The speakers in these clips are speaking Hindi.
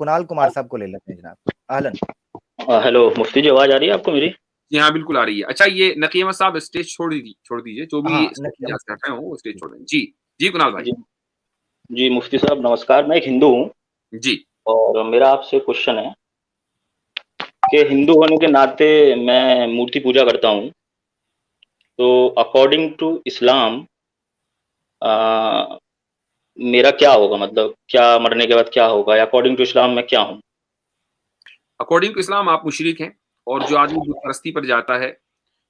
कुणाल कुमार साहब को ले लेते हैं जनाब। आहलन। हेलो मुफ्ती जी, आवाज आ रही है आपको मेरी? जी हाँ, बिल्कुल आ रही है। अच्छा, ये नकीम अहमद साहब स्टेज छोड़ दीजिए, जो भी हाँ, स्टेज नकीम से हट रहे हो वो स्टेज छोड़ दें। जी जी कुणाल भाई। जी जी, मुफ्ती साहब नमस्कार। मैं एक हिंदू हूँ जी और मेरा आपसे क्वेश्चन है कि हिंदू होने के नाते मैं मूर्ति पूजा करता हूँ, तो अकॉर्डिंग टू इस्लाम मेरा क्या होगा? मतलब क्या मरने के बाद क्या होगा, या अकॉर्डिंग टू इस्लाम मैं क्या हूँ? अकॉर्डिंग टू इस्लाम आप मुशरिक हैं, और जो आदमी बुत परस्ती पर जाता है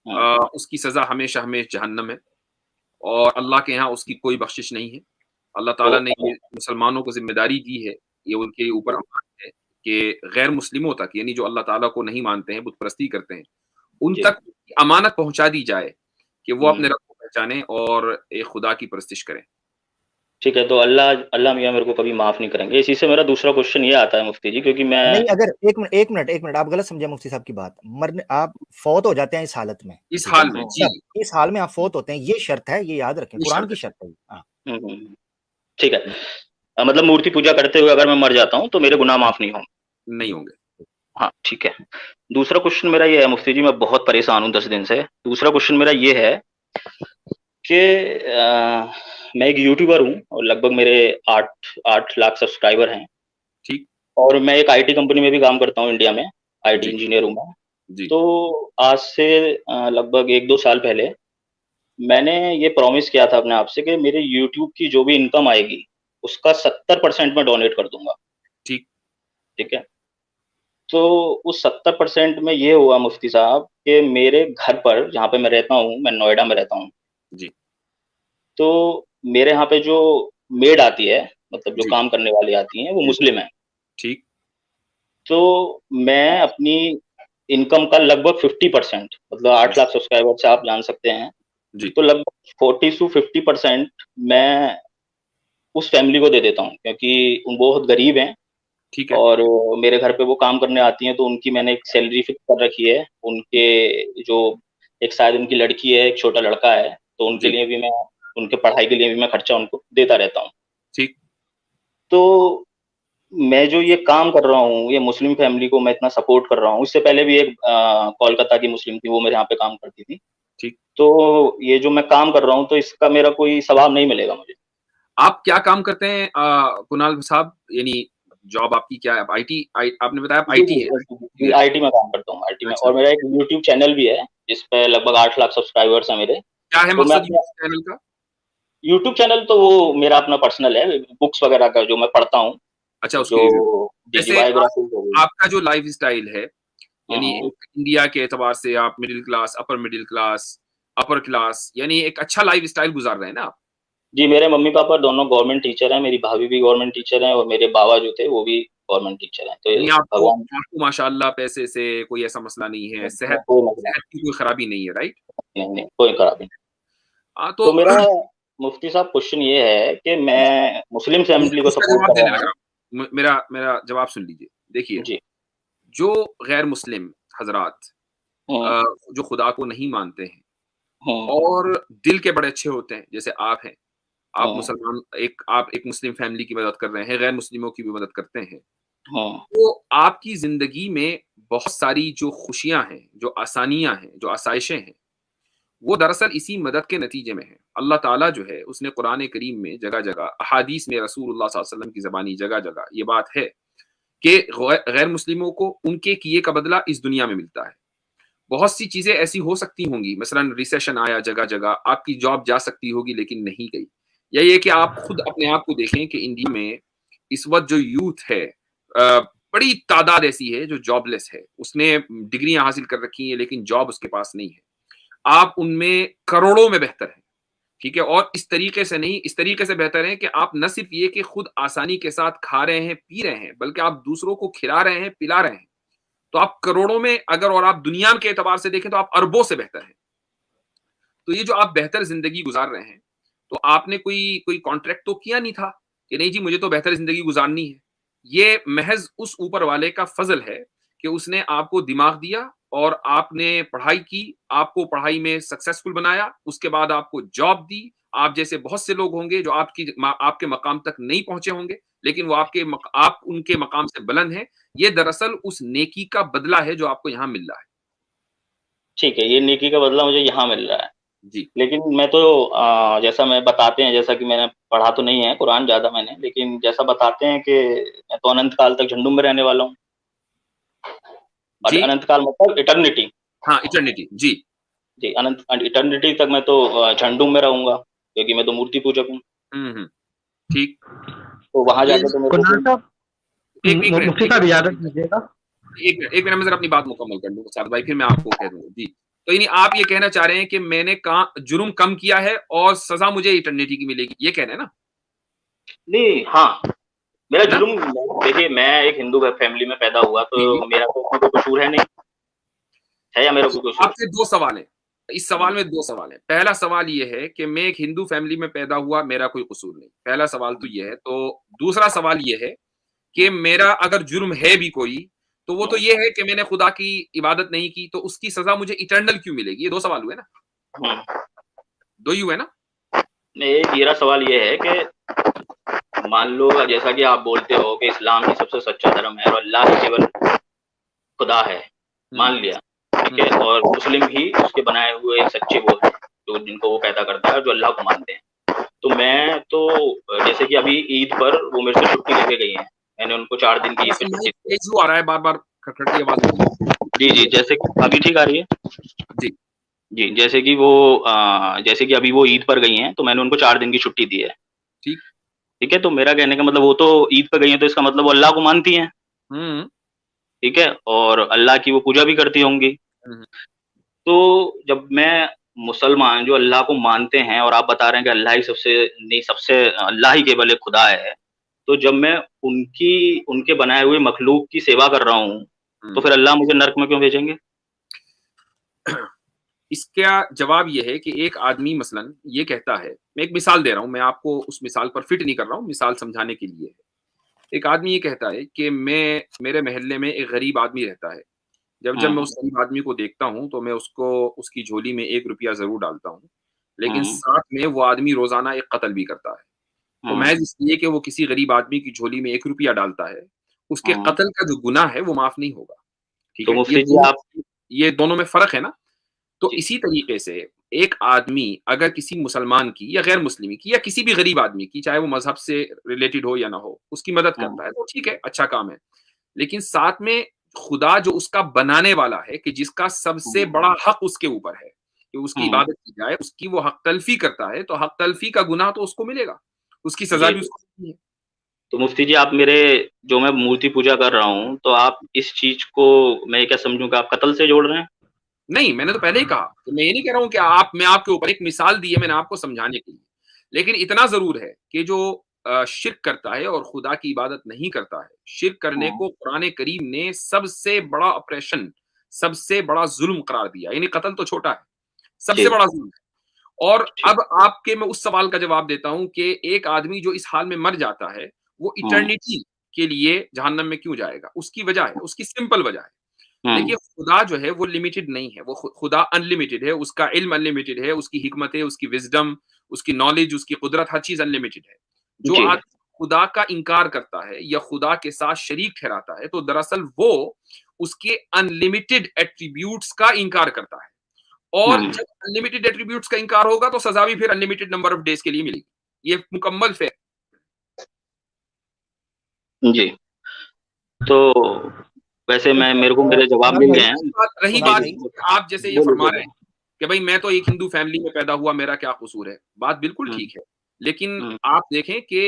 हाँ, उसकी सज़ा हमेशा हमेशा जहन्नम है, और अल्लाह के यहाँ उसकी कोई बख्शिश नहीं है। अल्लाह तो ताला ने ये मुसलमानों को ज़िम्मेदारी दी है, ये उनके ऊपर अमानत है कि गैर मुस्लिमों तक, यानी जो अल्लाह ताला को नहीं मानते हैं, बुत परस्ती करते हैं, उन जी। तक अमानत पहुँचा दी जाए कि वो हम्म, अपने रब को पहचानें और एक खुदा की परस्तिश करें। ठीक है। तो अल्लाह अल्लाह मियाँ मेरे को कभी माफ़ नहीं करेंगे। इसी से मेरा दूसरा क्वेश्चन ये आता है मुफ्ती जी, क्योंकि मैं नहीं, अगर एक मिनट आप गलत समझे मुफ्ती साहब की बात। मरने आप फौत हो जाते हैं इस हालत में, इस ठीक है? हाल में जी, तब इस हाल में आप फौत होते हैं, ये शर्त है, ये याद रखें, ये कुरान शर्त की है। शर्त है ये। हाँ, हम्म, ठीक है। मतलब मूर्ति पूजा करते हुए अगर मैं मर जाता हूँ तो मेरे गुनाह हाँ, माफ़ नहीं होंगे? नहीं होंगे। हाँ, ठीक है। दूसरा क्वेश्चन मेरा ये है मुफ्ती जी, मैं बहुत परेशान हूँ 10 दिन से। दूसरा क्वेश्चन मेरा ये है कि मैं एक यूट्यूबर हूँ और लगभग मेरे 8 लाख सब्सक्राइबर हैं, ठीक। और मैं एक आईटी कंपनी में भी काम करता हूँ इंडिया में, आईटी जी, इंजीनियर हूँ मैं। जी, तो आज से लगभग 1-2 साल पहले मैंने ये प्रॉमिस किया था अपने आप से कि मेरे यूट्यूब की जो भी इनकम आएगी, उसका 70% मैं डोनेट कर दूँगा, ठीक। ठीक है? तो उस 70% में ये हुआ मुफ्ती साहब कि मेरे घर पर, जहाँ पे मैं रहता हूँ, मैं नोएडा में रहता हूँ, जी, तो मेरे यहाँ पे जो मेड आती है, मतलब जो जी, काम करने वाली आती हैं, वो जी, मुस्लिम हैं। ठीक। तो मैं अपनी इनकम का लगभग 50%, मतलब 8 लाख सब्सक्राइबर से आप जान सकते हैं, जी, तो लगभग 40 टू 50% मैं उस फैमिली को दे देता हूँ, क्योंकि वो बहुत गरीब हैं ठीक है। और मेरे घर पे वो काम करने आती हैं, तो उनकी मैंने एक सैलरी फिक्स कर रखी है। उनके जो एक शायद उनकी लड़की है, एक छोटा लड़का है, तो उनके जी, लिए भी मैं, उनके पढ़ाई के लिए भी मैं खर्चा उनको देता रहता हूँ। ठीक। तो मैं जो ये काम कर रहा हूँ, ये मुस्लिम फैमिली को मैं इतना सपोर्ट कर रहा हूँ। इससे पहले भी एक कोलकाता की मुस्लिम थी, वो मेरे यहाँ पे काम करती थी। ठीक। तो ये जो मैं काम कर रहा हूँ, तो इसका मेरा कोई सवाब नहीं मिलेगा मुझे। आप क्या काम करते हैं कुणाल साहब? यानी जॉब आपकी क्या है? आप आईटी आपने बताया आप जी, आईटी जी, हैं ना? जी, जी, आईटी में काम करता हूँ, आईटी में। अच्छा। और मेरा एक यूट्यूब चैनल भी है, जिस पे लगभग 8 लाख सब्सक्राइबर्स हैं मेरे। क्या है तो मैं मकसद अपना यूट्यूब चैनल का? यूट्यूब चैनल, तो वो मेरा अपना पर्सनल है, बुक्स वगैरह का जो मैं पढ़ता हूँ, अच्छा, उसकी जो रिव्यू। जी, जी, जैसे बायोग्राफीज़ हो गई। आपका जो लाइफ़स्टाइल है, हुँ, यानी हुँ। एक इंडिया के एतबार से आप मिडल क्लास, अपर क्लास, यानी एक अच्छा लाइफ़स्टाइल गुज़ार रहे हैं ना आप? जी, मेरे मम्मी-पापा दोनों गवर्नमेंट टीचर हैं, मेरी भाभी भी गवर्नमेंट टीचर हैं और मेरे बाबा जो थे, वो भी गवर्नमेंट टीचर हैं। तो यानी ये आपको भगवान आपको माशाअल्लाह पैसे से कोई ऐसा मसला नहीं है, सेहत कोई मसला सेहत की कोई खराबी नहीं है, राइट? नहीं, नहीं, कोई खराबी नहीं। हाँ, तो तो मेरा मुफ्ती साहब क्वेश्चन ये है कि मैं मुस्लिम मैं फैमिली को उसका सपोर्ट जवाब कर देने रहा हूँ। लगा। मेरा मेरा जवाब सुन लीजिए। देखिए, जी। जो गैर मुस्लिम हज़रात हुँ, अ, जो खुदा को नहीं मानते हैं हुँ, और दिल के बड़े अच्छे होते हैं, जैसे आप हैं। हुँ, आप एक मुस्लिम फैमिली की मदद कर रहे हैं, गैर मुस्लिमों की भी मदद करते हैं। हुँ, तो आपकी ज़िंदगी में बहुत सारी जो खुशियाँ हैं, जो आसानियाँ हैं, जो आसाइशें हैं, वो दरअसल इसी मदद के नतीजे में हैं। अल्लाह ताला जो है, उसने कुरान करीम में जगह-जगह, अहादीस में रसूलुल्लाह सल्लल्लाहु अलैहि वसल्लम की ज़बानी जगह-जगह ये बात है कि गैर मुस्लिमों को उनके किए का बदला इस दुनिया में मिलता है। बहुत सी चीज़ें ऐसी हो सकती होंगी, मसलन रिसेशन आया जगह-जगह, आपकी जॉब जा सकती होगी लेकिन नहीं गई। या ये कि आप खुद अपने आप को देखें कि इंडिया में इस वक़्त जो यूथ है बड़ी तादाद ऐसी है जो जॉबलेस है। उसने डिग्रियाँ हासिल कर रखी हैं लेकिन जॉब उसके पास नहीं है। आप उनमें करोड़ों में बेहतर हैं, ठीक है? और इस तरीके से नहीं, इस तरीके से बेहतर हैं कि आप न सिर्फ़ ये कि खुद आसानी के साथ खा रहे हैं, पी रहे हैं, बल्कि आप दूसरों को खिला रहे हैं, पिला रहे हैं। तो आप करोड़ों में अगर और आप दुनिया के एतबार से देखें तो आप अरबों से बेहतर हैं। तो ये जो आप बेहतर ज़िंदगी गुज़ार रहे हैं, तो आपने कोई कोई कॉन्ट्रैक्ट तो किया नहीं था कि नहीं जी मुझे तो बेहतर ज़िंदगी गुज़ारनी है। ये महज़ उस ऊपर वाले का फ़ज़ल है कि उसने आपको दिमाग दिया और आपने पढ़ाई की, आपको पढ़ाई में सक्सेसफुल बनाया, उसके बाद आपको जॉब दी, आप जैसे बहुत से लोग होंगे जो आपके मकाम तक नहीं पहुंचे होंगे, लेकिन वो आप उनके मकाम से बुलंद हैं। ये दरअसल उस नेकी का बदला है जो आपको यहाँ मिल रहा है। ठीक है, ये नेकी का बदला मुझे यहाँ मिल रहा है। जी। लेकिन मैं तो जैसा मैं बताते हैं, जैसा कि मैंने पढ़ा तो नहीं है कुरान ज़्यादा मैंने, लेकिन जैसा बताते हैं कि मैं तो अनंत काल तक झंडू में रहने वाला हूँ। और जी। अनंत काल मतलब इटर्निटी। हाँ, इटर्निटी। जी। जी, अनंत इटर्निटी तक मैं तो झंडू में रहूँगा, क्योंकि मैं तो मूर्ति पूजक हूँ। ठीक। तो वहाँ तो ये जाके तो मेरे कुनाल को साहब, एक मुफ्ती साहब इजाजत दीजिएगा। एक मिनट में जरा अपनी बात मुकम्मल कर लूँ साद भाई, फिर मैं आपको कह दूंगा। जी, तो यानी आप ये कहना चाह रहे हैं कि मैंने जुर्म कम किया है और सजा मुझे इटर्निटी की मिलेगी, ये कह रहे हैं ना? नहीं, हाँ, मेरा है ना? जुर्म, देखिए मैं एक हिंदू फैमिली में पैदा हुआ, जी, तो मेरा तो उसमें कोई कसूर है नहीं, है या मेरा कोई कसूर? आपसे 2 सवाल हैं। इस सवाल में 2 सवाल हैं। पहला सवाल ये है कि मैं एक हिंदू फैमिली में पैदा हुआ, मेरा कोई कसूर नहीं। पहला सवाल तो ये है। तो दूसरा सवाल ये है कि मेरा अगर जुर्म है भी कोई, तो वो तो ये है कि मैंने खुदा की इबादत नहीं की, तो उसकी सजा मुझे इटर्नल क्यों मिलेगी? ये 2 सवाल हुए ना? हम्म। 2 ही हुए ना? नहीं, मेरा सवाल ये है कि मान लो, जैसा कि आप बोलते हो कि इस्लाम ही सबसे सच्चा धर्म है और अल्लाह ही केवल खुदा है, मान लिया, ठीक है, और मुस्लिम ही उसके बनाए हुए सच्चे वो हैं, जो जिनको वो पैदा करता है, जो अल्लाह को मानते हैं। तो मैं तो जैसे कि अभी ईद पर वो मेरे से छुट्टी लेके गई हैं, मैंने उनको 4 दिन की ईद पे छुट्टी दी। तेज आ रहा है, बार-बार खटखट की आवाज हो रही है। जी, जी, जैसे कि अभी ठीक आ रही है? जी। जी, जैसे कि अभी वो ईद पर गई हैं, तो मैंने उनको 4 दिन की छुट्टी दी है। ठीक। ठीक है, तो मेरा कहने का मतलब वो तो ईद पे गई हैं, तो इसका मतलब वो अल्लाह को मानती हैं, हुँ। ठीक है? और अल्लाह की वो पूजा भी करती होंगी। हुँ। तो जब मैं मुसलमान जो अल्लाह को मानते हैं और आप बता रहे हैं कि अल्लाह ही सबसे अल्लाह ही केवल एक खुदा है, तो जब मैं उनके बनाए हुए मखलूक की सेवा कर रहा हूँ, तो फिर अल्लाह मुझे नर्क में क्यों भेजेंगे? इसका जवाब ये है कि एक आदमी मसलन ये कहता है, मैं एक मिसाल दे रहा हूँ, मैं आपको उस मिसाल पर फिट नहीं कर रहा हूँ, मिसाल समझाने के लिए है। एक आदमी ये कहता है कि मेरे मोहल्ले में एक गरीब आदमी रहता है। जब मैं उस गरीब आदमी को देखता हूँ, तो मैं उसकी झोली में ₹1 ज़रूर डालता हूँ। लेकिन हुँ, साथ में वो आदमी रोज़ाना एक कत्ल भी करता है। तो हुँ, महज़ इसलिए कि वो किसी गरीब आदमी की झोली में ₹1 डालता है, उसके हुँ। कत्ल का जो गुनाह है, वो माफ़ नहीं होगा। ठीक तो है? मुफ्ती जी आप ये दोनों में फ़र्क है ना? तो जी, इसी तरीके से एक आदमी अगर किसी मुसलमान की या गैर मुस्लिम की या किसी भी गरीब आदमी की, चाहे वो मज़हब से रिलेटेड हो या ना हो, उसकी मदद हुँ, करता है, तो ठीक है, अच्छा काम है। लेकिन साथ में खुदा जो उसका बनाने वाला है, कि जिसका सबसे हुँ, बड़ा हक उसके ऊपर है, कि उसकी हुँ। इबादत की जाए, उसकी वो हक तलफ़ी करता है, तो हक तलफ़ी का गुनाह तो उसको मिलेगा। उसकी सज़ा जी, भी जी। उसको मिलनी है। तो मुफ्ती जी आप मेरे जो मैं मूर्ति पूजा कर रहा हूँ, तो आप इस चीज़ को मैं ये क्या समझूँ कि आप कत्ल से जोड़ रहे हैं? नहीं, मैंने तो पहले ही कहा, कि मैं ये नहीं कह रहा हूँ कि मैं आपके ऊपर एक मिसाल दी है मैंने आपको समझाने के लिए। लेकिन इतना ज़रूर है कि जो शिर्क करता है और खुदा की इबादत नहीं करता है, शिर्क करने हुँ, को कुरान करीम ने सबसे बड़ा ऑपरेशन, सबसे बड़ा ज़ुल्म करार दिया। यानी कत्ल तो छोटा है, सबसे जी, बड़ा ज़ुल्म है। और ठीक। अब आपके मैं उस सवाल का जवाब देता हूँ कि एक आदमी जो इस हाल में मर जाता है, वो हुँ, इटर्निटी के लिए जहन्नम में क्यों जाएगा? उसकी वजह है, उसकी सिंपल वजह है। हुँ, देखिए, खुदा जो है वो लिमिटेड नहीं है, वो खुदा अनलिमिटेड है, उसका इल्म अनलिमिटेड है, उसकी हिकमतें, उसकी विज़डम, उसकी नॉलेज, उसकी कुदरत, हर चीज़ अनलिमिटेड है। जो जी, आदमी खुदा का इनकार करता है या खुदा के साथ शरीक ठहराता है, तो दरअसल वो उसके अनलिमिटेड एट्रिब्यूट्स का इनकार करता है। और हुँ, जब अनलिमिटेड एट्रिब्यूट्स का इनकार होगा, तो सज़ा भी फिर अनलिमिटेड नंबर ऑफ डेज़ के लिए मिलेगी। ये मुकम्मल फेयर। जी। तो वैसे तो मेरे को मेरे जवाब कुणाल मिल भाई गए हैं। रही कुणाल बात भाई जी, आप जैसे ये बोलिए, फरमा रहे बोलिए। हैं कि भाई मैं तो एक हिंदू फैमिली में पैदा हुआ, मेरा क्या कसूर है? बात बिल्कुल हुँ, ठीक है। लेकिन हुँ, आप देखें कि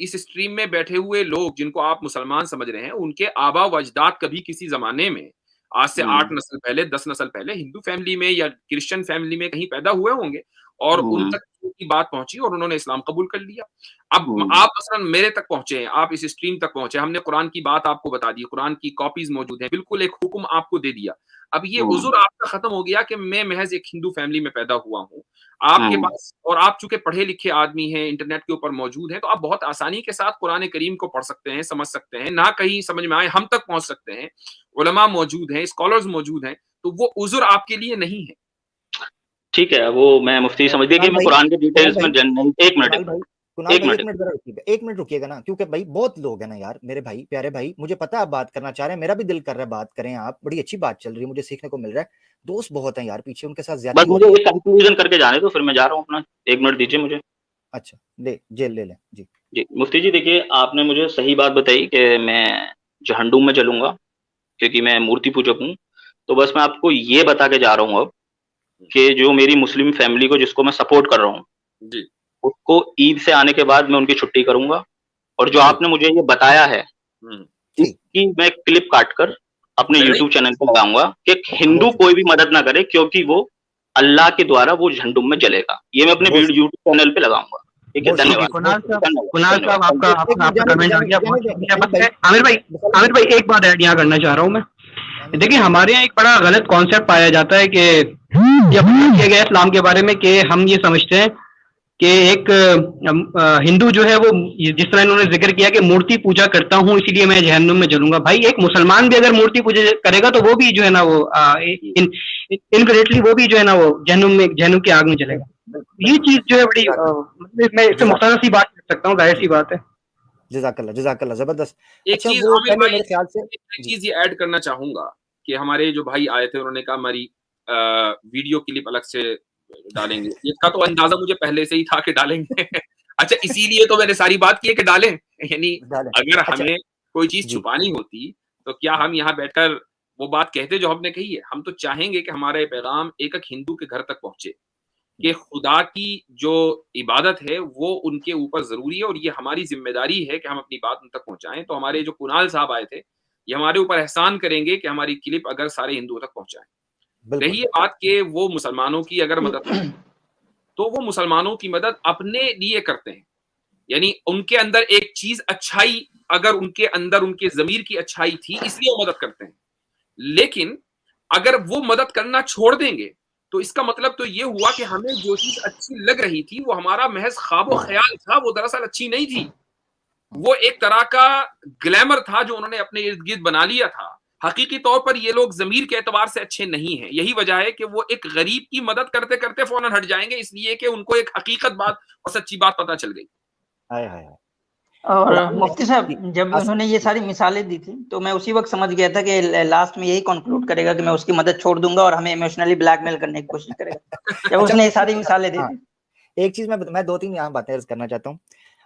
इस स्ट्रीम में बैठे हुए लोग जिनको आप मुसलमान समझ रहे हैं, उनके आबा व अजदाद कभी किसी ज़माने में, आज से 8 हुँ, नस्ल पहले, 10 नस्ल पहले हिंदू फैमिली में या क्रिश्चियन फैमिली में कहीं पैदा हुए होंगे और उन हुँ, तक की बात पहुँची और उन्होंने इस्लाम कबूल कर लिया। अब हुँ, आप मसलन मेरे तक पहुँचे हैं, आप इस स्ट्रीम तक पहुँचे, हमने कुरान की बात आपको बता दी, कुरान की कॉपीज़ मौजूद हैं, बिल्कुल एक हुक्म आपको दे दिया। अब ये हुँ, उज़्र आपका खत्म हो गया कि मैं महज़ एक हिंदू फैमिली में पैदा हुआ हूँ। आपके हुँ, पास और आप चूँकि पढ़े-लिखे आदमी हैं, इंटरनेट के ऊपर मौजूद हैं, तो आप बहुत आसानी के साथ कुरान करीम को पढ़ सकते हैं, समझ सकते हैं, ना कहीं समझ में आए हम तक पहुँच सकते हैं। उलमा मौजूद हैं, स्कॉलर्स मौजूद हैं, तो वो उज़्र आपके लिए नहीं है। ठीक है, वो मैं मुफ्ती समझ गया कि मैं कुरान के डिटेल्स में एक मिनट कुणाल भाई 1 मिनट जरा रुकिएगा, 1 मिनट रुकिएगा ना, क्योंकि भाई बहुत लोग हैं ना यार, मेरे भाई, प्यारे भाई, मुझे पता है आप बात करना चाह रहे हैं, मेरा भी दिल कर रहा है बात करें आप, बड़ी अच्छी बात चल रही है, मुझे सीखने को मिल रहा है, दोस्त बहुत हैं यार पीछे, उनके साथ बस ज्यादती हो मुझे रही है। एक कंक्लूजन करके जाने दो, फिर मैं जा रहा हूँ अपना, 1 मिनट दीजिए मुझे। अच्छा, ले लें जी। जी, मुफ्ती जी देखिए, आपने मुझे सही बात बताई कि मैं जहन्नुम में जलूँगा, क्योंकि मैं मूर्ति पूजक हूँ। तो बस मैं आपको ये बता के जा रहा हूँ अब, कि जो मेरी मुस्लिम फैमिली को जिसको मैं सपोर्ट कर रहा हूँ, जी, उसको ईद से आने के बाद मैं उनकी छुट्टी करूँगा, और जो जी। आपने मुझे ये बताया है, ठीक, इसकी मैं क्लिप काट कर अपने वेरी यूट्यूब चैनल पे लगाऊँगा कि हिंदू बहुत कोई भी मदद ना करे, क्योंकि वो अल्लाह के द्वारा वो जहन्नुम में जलेगा। ये मैं अपने बहुत यूट्यूब चैनल पे लगाऊँगा। ठीक है, बहुत ठीक है, धन्यवाद। शुक्रिया, बहुत शुक्रिया। कुणाल साहब आपका एक आपका मिनट आपका जाने कमेंट आ गया, बहुत दें, शुक्रिया। जाने बस भाई, आमिर भाई एक बात ऐड यहाँ करना चाह रहा हूँ मैं। देखिए हमारे यहाँ एक बड़ा गलत कॉन्सेप्ट पाया जाता है कि ये बयान किया गया है इस्लाम के बारे में, कि हम ये समझते हैं कि एक हिंदू जो है वो, जिस तरह इन्होंने जिक्र किया कि मूर्ति पूजा करता हूँ इसीलिए मैं जहन्नुम में जलूंगा। भाई एक मुसलमान भी अगर मूर्ति पूजा करेगा तो वो भी जो है ना वो इनकरेक्टली वो भी जो है ना वो जहन्नुम की आग में जलेगा। ये चीज जो है बड़ी मतलब मैं इससे मुख्तसर सी बात कर सकता हूँ, जाहिर सी बात है। जज़ाकल्लाह जबरदस्त। एक अच्छा चीज वो आमिर पहले भाई, मेरे ख्याल से एक चीज ये ऐड करना चाहूंगा कि हमारे जो भाई आए थे उन्होंने कहा हमारी वीडियो क्लिप अलग से डालेंगे, इसका तो अंदाजा मुझे पहले से ही था कि डालेंगे। अच्छा, इसीलिए तो मैंने सारी बात की है कि डालें, यानी डालें। अगर अच्छा हमें कोई चीज जी, छुपानी होती तो क्या हम यहाँ बैठकर वो बात कहते जो हमने कही है? हम तो चाहेंगे कि हमारा ये पैगाम एक एक हिंदू के घर तक पहुंचे, कि खुदा की जो इबादत है वो उनके ऊपर जरूरी है और ये हमारी जिम्मेदारी है कि हम अपनी बात उन तक पहुंचाएं। तो हमारे जो कुणाल साहब आए थे, ये हमारे ऊपर एहसान करेंगे कि हमारी क्लिप अगर सारे हिंदुओं तक पहुंचाएं। बिल्कुल। रही ये बात कि वो मुसलमानों की अगर मदद, तो वो मुसलमानों की मदद अपने लिए करते हैं, यानी उनके अंदर एक चीज अच्छाई, अगर उनके अंदर उनके जमीर की अच्छाई थी इसलिए वो मदद करते हैं। लेकिन अगर वो मदद करना छोड़ देंगे तो इसका मतलब तो ये हुआ कि हमें जो चीज अच्छी लग रही थी वो हमारा महज ख्वाबो ख्याल था, वो दरअसल अच्छी नहीं थी। वो एक तरह का ग्लैमर था जो उन्होंने अपने इर्द गिर्द बना लिया था। हकीकी तौर पर ये लोग जमीर के एतबार से अच्छे नहीं हैं। यही वजह है कि वो एक गरीब की मदद करते करते फौरन हट जाएंगे, इसलिए कि उनको एक हकीकत बात और सच्ची बात पता चल गई। हाय हाय हाय। और मुफ्ती साहब जब जी, उन्होंने ये सारी मिसालें दी थी तो मैं उसी वक्त समझ गया था कि लास्ट में यही कंक्लूड करेगा कि मैं उसकी मदद छोड़ दूंगा और हमें इमोशनली ब्लैकमेल करने की कोशिश करेगा जब उसने ये सारी मिसालें दी थी। एक चीज मैं 2-3 यहाँ बातें अर्ज करना चाहता हूँ।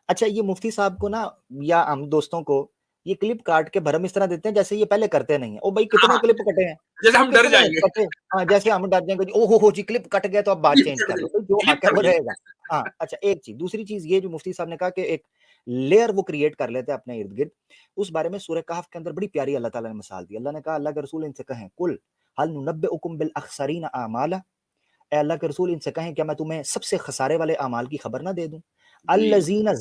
अच्छा ये मुफ्ती साहब को ना, या हम दोस्तों को ये क्लिप काट के भरम इस तरह देते हैं जैसे ये पहले करते नहीं है। ओ भाई कितने हाँ, क्लिप कटे हैं, जैसे हम डर कितने जाएंगे। कटे। हाँ, जैसे हम डर जाएंगे, ओ हो जी क्लिप कट गया तो अब बात चेंज कर लो, तो जो हक है वो रहेगा। हाँ, अच्छा एक चीज, दूसरी चीज ये जो मुफ्ती साहब ने कहा कि एक लेयर वो क्रिएट कर लेते हैं अपने इर्द गिर्द, उस बारे में सूरह कहफ के अंदर बड़ी प्यारी अल्लाह ताला ने मिसाल दी। अल्लाह ने कहा, अल्लाह के रसूल इनसे कहें, कुल हल नुनब्बिउकुम बिल अखसरीन आमाला, ए अल्लाह के रसूल इनसे कहें क्या मैं तुम्हें सबसे खसारे वाले अमाल की खबर ना दे दूं। अल्लज़ीना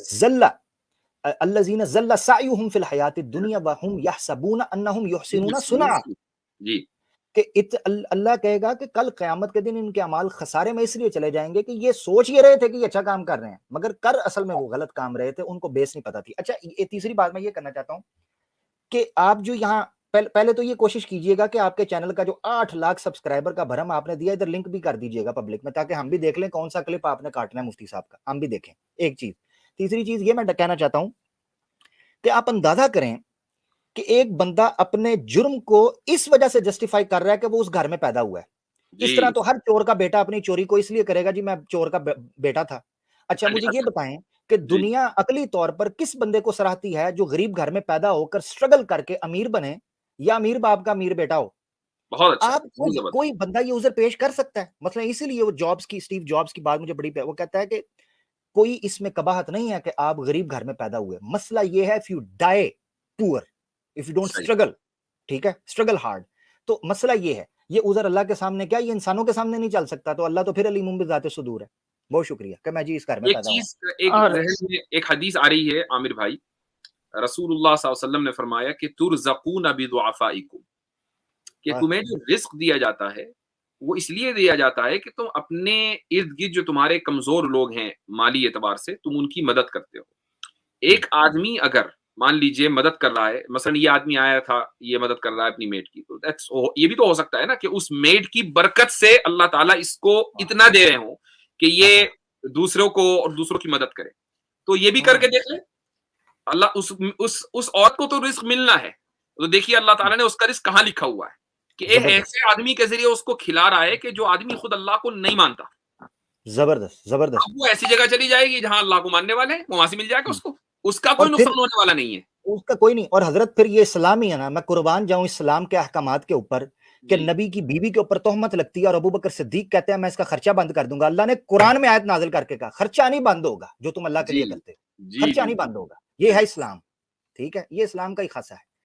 ज़ल्ला सअयुहुम फिल हयातिद दुनिया व हुम यहसबूना अन्नहुम युहसिनूना सुनअ। जी, कि अल्लाह कहेगा कि कल क़यामत के दिन इनके अमाल खसारे में इसलिए चले जाएंगे कि ये सोच ये रहे थे कि ये अच्छा काम कर रहे हैं, मगर कर असल में वो गलत काम रहे थे, उनको बेस नहीं पता थी। अच्छा ये तीसरी बात मैं ये करना चाहता हूँ कि आप जो यहाँ पहले तो ये कोशिश कीजिएगा कि आपके चैनल का जो 8 लाख सब्सक्राइबर का भरम आपने दिया, इधर लिंक भी कर दीजिएगा पब्लिक में, ताकि हम भी देख लें कौन सा क्लिप आपने काटना है मुफ्ती साहब का, हम भी देखें। एक चीज। तीसरी चीज ये मैं कहना चाहता हूं कि आप अंदाजा करें कि एक बंदा अपने जुर्म को इस वजह से जस्टिफाई कर रहा है कि वो उस घर में पैदा हुआ है। इस तरह तो हर चोर का बेटा अपनी चोरी को इसलिए करेगा जी मैं चोर का बेटा था। अच्छा मुझे ये बताएं कि दुनिया अकली तौर पर किस बंदे को सराहती है जो गरीब घर में पैदा होकर स्ट्रगल करके अमीर बने, या अमीर बाप का अमीर बेटा हो। बहुत अच्छा, आप कोई बंदा ये उज़र पेश कर सकता है। मतलब इसीलिए वो स्टीव जॉब्स की बात मुझे बड़ी, वो कहता है कि कोई इसमें कबाहत नहीं है कि आप गरीब घर में पैदा हुए, मसला ये है if you die poor, if you don't struggle, ठीक है, स्ट्रगल हार्ड। तो मसला ये है, ये उज़र अल्लाह के सामने क्या, ये इंसानों के सामने नहीं चल सकता, तो अल्लाह तो फिर अलीमुम बिज़ाति सुदूर है। बहुत शुक्रिया कि मैं जी इस घर में पैदा हुआ। एक हदीस आ रही है आमिर भाई, रसूलुल्लाह सल्लल्लाहु अलैहि वसल्लम ने फरमाया कि तुरज़क़ून बिदुआफ़ाइकुम, कि तुम्हें जो रिस्क दिया जाता है वो इसलिए दिया जाता है कि तुम अपने इर्द गिर्द जो तुम्हारे कमजोर लोग हैं माली एतबार से, तुम उनकी मदद करते हो। एक आदमी अगर मान लीजिए मदद कर रहा है, मसलन ये आदमी आया था, ये मदद कर रहा है अपनी मेड की, तो ये भी तो हो सकता है ना कि उस मेड की बरकत से अल्लाह ताला इसको इतना दे रहे हो कि ये दूसरों को और दूसरों की मदद करे। तो ये भी करके देख ले, अल्लाह उस औरत को तो रिस्क मिलना है, तो देखिए अल्लाह ताला ने उसका रिस्क कहाँ लिखा हुआ है कि एक ऐसे आदमी के जरिए उसको खिला रहा है कि जो आदमी खुद अल्लाह को नहीं मानता। जबरदस्त जबरदस्त। अब वो ऐसी जगह चली जाएगी जहां अल्लाह को मानने वाले हैं, वो वहां से मिल जाएगा उसको, उसका कोई नुकसान होने वाला नहीं है, उसका कोई नहीं। और हजरत फिर ये इस्लाम ही है ना, मैं कुर्बान जाऊं इस्लाम के अहकामात के ऊपर कि नबी की बीवी के ऊपर तोहमत लगती है और अबू बकर सिद्दीक कहते हैं मैं इसका खर्चा बंद कर दूंगा। अल्लाह ने कुरान में आयत नाजिल करके कहा खर्चा नहीं बंद होगा, जो तुम अल्लाह के लिए करते हो खर्चा नहीं बंद होगा। ये है इस्लाम, ठीक है, ये इस्लाम का ही खासा है।